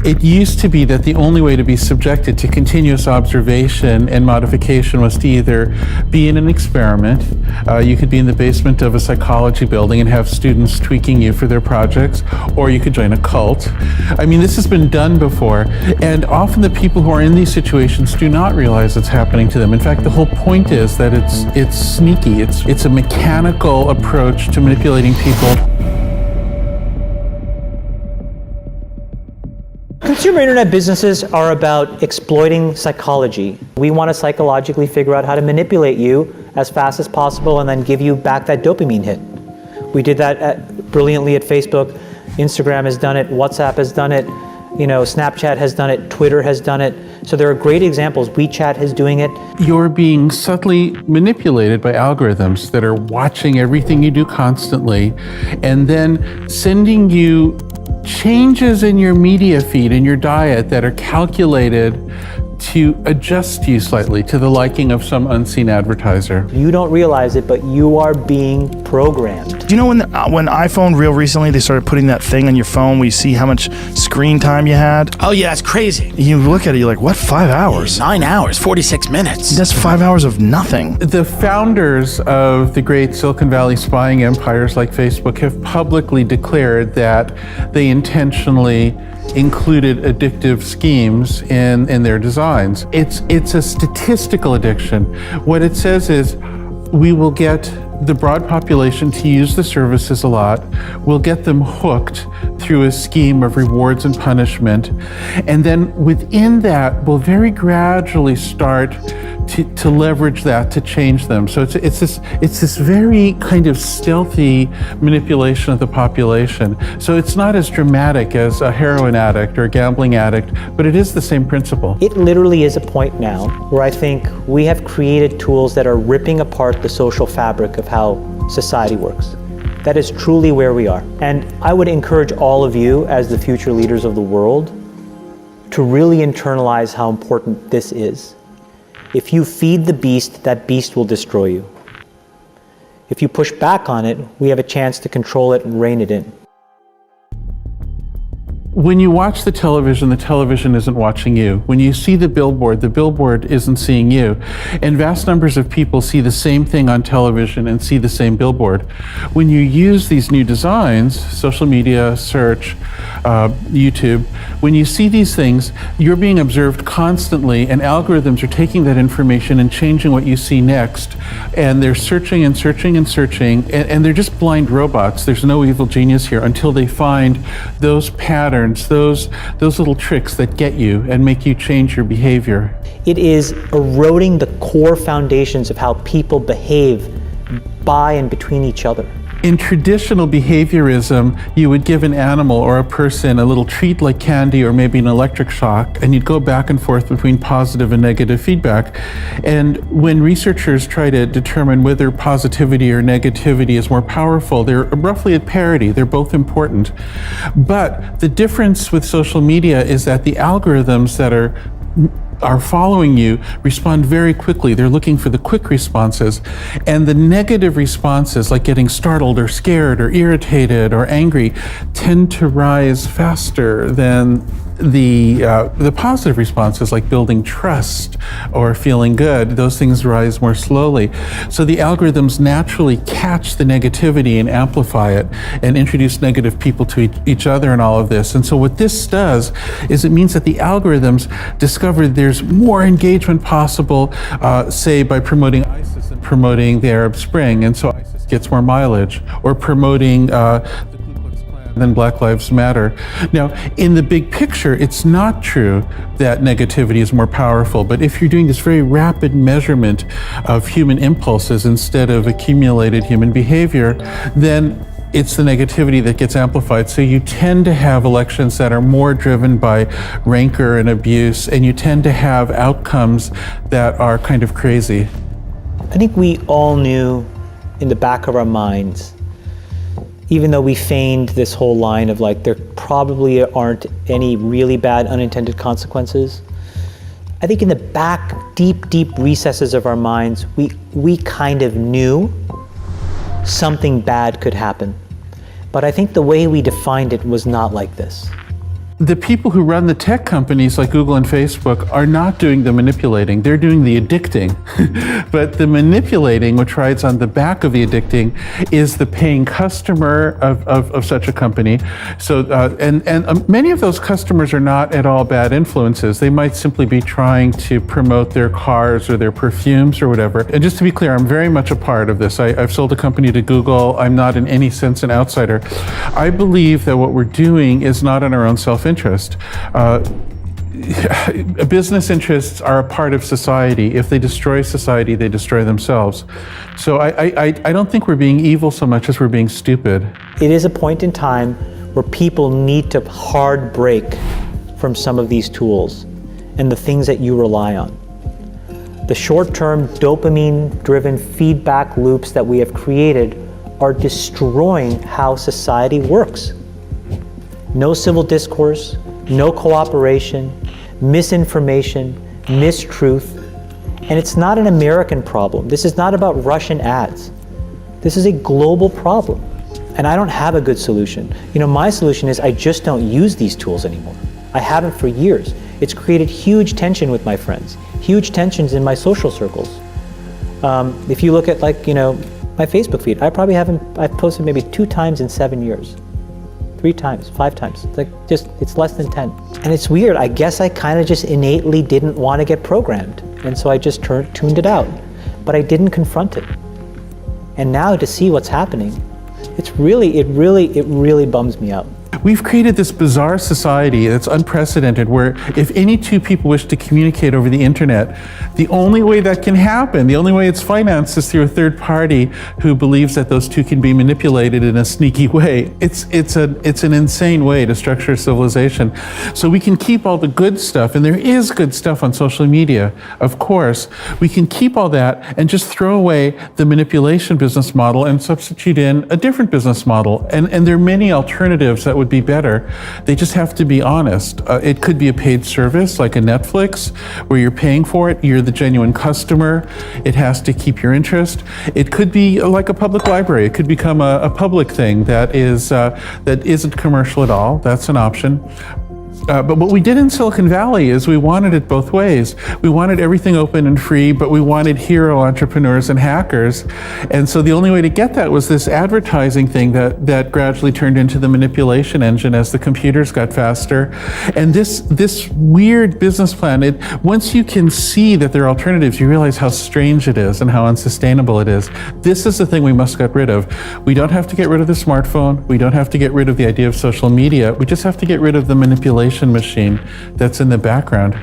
It used to be that the only way to be subjected to continuous observation and modification was to either be in an experiment. You could be in the basement of a psychology building and have students tweaking you for their projects, or you could join a cult. I mean, this has been done before, and often the people who are in these situations do not realize it's happening to them. In fact, the whole point is that it's sneaky. It's a mechanical approach to manipulating people. Consumer internet businesses are about exploiting psychology. We want to psychologically figure out how to manipulate you as fast as possible and then give you back that dopamine hit. We did that brilliantly at Facebook. Instagram has done it, WhatsApp has done it, Snapchat has done it, Twitter has done it. So there are great examples. WeChat is doing it. You're being subtly manipulated by algorithms that are watching everything you do constantly and then sending you changes in your media feed and your diet that are calculated to adjust you slightly to the liking of some unseen advertiser. You don't realize it, but you are being programmed. Do you know when iPhone real recently, they started putting that thing on your phone where you see how much screen time you had? Oh yeah, that's crazy. You look at it, you're like, what, 5 hours? 9 hours, 46 minutes. That's 5 hours of nothing. The founders of the great Silicon Valley spying empires like Facebook have publicly declared that they intentionally included addictive schemes in their designs. It's a statistical addiction. What it says is we will get the broad population to use the services a lot. We'll get them hooked through a scheme of rewards and punishment. And then within that, we'll very gradually start to leverage that to change them. So it's this very kind of stealthy manipulation of the population. So it's not as dramatic as a heroin addict or a gambling addict, but it is the same principle. It literally is a point now where I think we have created tools that are ripping apart the social fabric of how society works. That is truly where we are. And I would encourage all of you as the future leaders of the world to really internalize how important this is. If you feed the beast, that beast will destroy you. If you push back on it, we have a chance to control it and rein it in. When you watch the television isn't watching you. When you see the billboard isn't seeing you. And vast numbers of people see the same thing on television and see the same billboard. When you use these new designs, social media, search, YouTube, when you see these things, you're being observed constantly, and algorithms are taking that information and changing what you see next. And they're searching and searching and searching, and they're just blind robots. There's no evil genius here until they find those patterns, those little tricks that get you and make you change your behavior. It is eroding the core foundations of how people behave by and between each other. In traditional behaviorism, you would give an animal or a person a little treat like candy or maybe an electric shock, and you'd go back and forth between positive and negative feedback. And when researchers try to determine whether positivity or negativity is more powerful, they're roughly at parity. They're both important. But the difference with social media is that the algorithms that are following you respond very quickly. They're looking for the quick responses. And the negative responses, like getting startled or scared or irritated or angry, tend to rise faster than the positive responses, like building trust or feeling good. Those things rise more slowly. So the algorithms naturally catch the negativity and amplify it and introduce negative people to each other in all of this. And so what this does is it means that the algorithms discover there's more engagement possible, say by promoting ISIS and promoting the Arab Spring, and so ISIS gets more mileage, or promoting then Black Lives Matter. Now, in the big picture, it's not true that negativity is more powerful, but if you're doing this very rapid measurement of human impulses instead of accumulated human behavior, then it's the negativity that gets amplified. So you tend to have elections that are more driven by rancor and abuse, and you tend to have outcomes that are kind of crazy. I think we all knew in the back of our minds, even though we feigned this whole line of like, there probably aren't any really bad unintended consequences. I think in the back, deep recesses of our minds, we kind of knew something bad could happen. But I think the way we defined it was not like this. The people who run the tech companies like Google and Facebook are not doing the manipulating, they're doing the addicting. But the manipulating, which rides on the back of the addicting, is the paying customer of such a company. So, many of those customers are not at all bad influences. They might simply be trying to promote their cars or their perfumes or whatever. And just to be clear, I'm very much a part of this. I've sold a company to Google. I'm not in any sense an outsider. I believe that what we're doing is not in our own self-interest. Business interests are a part of society. If they destroy society, they destroy themselves. So I don't think we're being evil so much as we're being stupid. It is a point in time where people need to hard break from some of these tools and the things that you rely on. The short-term dopamine-driven feedback loops that we have created are destroying how society works. No civil discourse, no cooperation, misinformation, mistruth. And it's not an American problem. This is not about Russian ads. This is a global problem. And I don't have a good solution. My solution is I just don't use these tools anymore. I haven't for years. It's created huge tension with my friends, huge tensions in my social circles. If you look at my Facebook feed, I've posted maybe 2 times in 7 years. 3 times, 5 times. It's less than 10. And it's weird. I guess I kind of just innately didn't want to get programmed. And so I just tuned it out. But I didn't confront it. And now to see what's happening, it really bums me out. We've created this bizarre society that's unprecedented where if any 2 people wish to communicate over the internet, the only way that can happen, the only way it's financed is through a third party who believes that those 2 can be manipulated in a sneaky way. It's an insane way to structure civilization. So we can keep all the good stuff, and there is good stuff on social media, of course. We can keep all that and just throw away the manipulation business model and substitute in a different business model. And there are many alternatives that would be better. They just have to be honest. It could be a paid service like a Netflix where you're paying for it, you're the genuine customer, it has to keep your interest. It could be like a public library. It could become a public thing that isn't commercial at all. That's an option. But what we did in Silicon Valley is we wanted it both ways. We wanted everything open and free, but we wanted hero entrepreneurs and hackers. And so the only way to get that was this advertising thing that gradually turned into the manipulation engine as the computers got faster. And this weird business plan, once you can see that there are alternatives, you realize how strange it is and how unsustainable it is. This is the thing we must get rid of. We don't have to get rid of the smartphone. We don't have to get rid of the idea of social media. We just have to get rid of the manipulation machine that's in the background.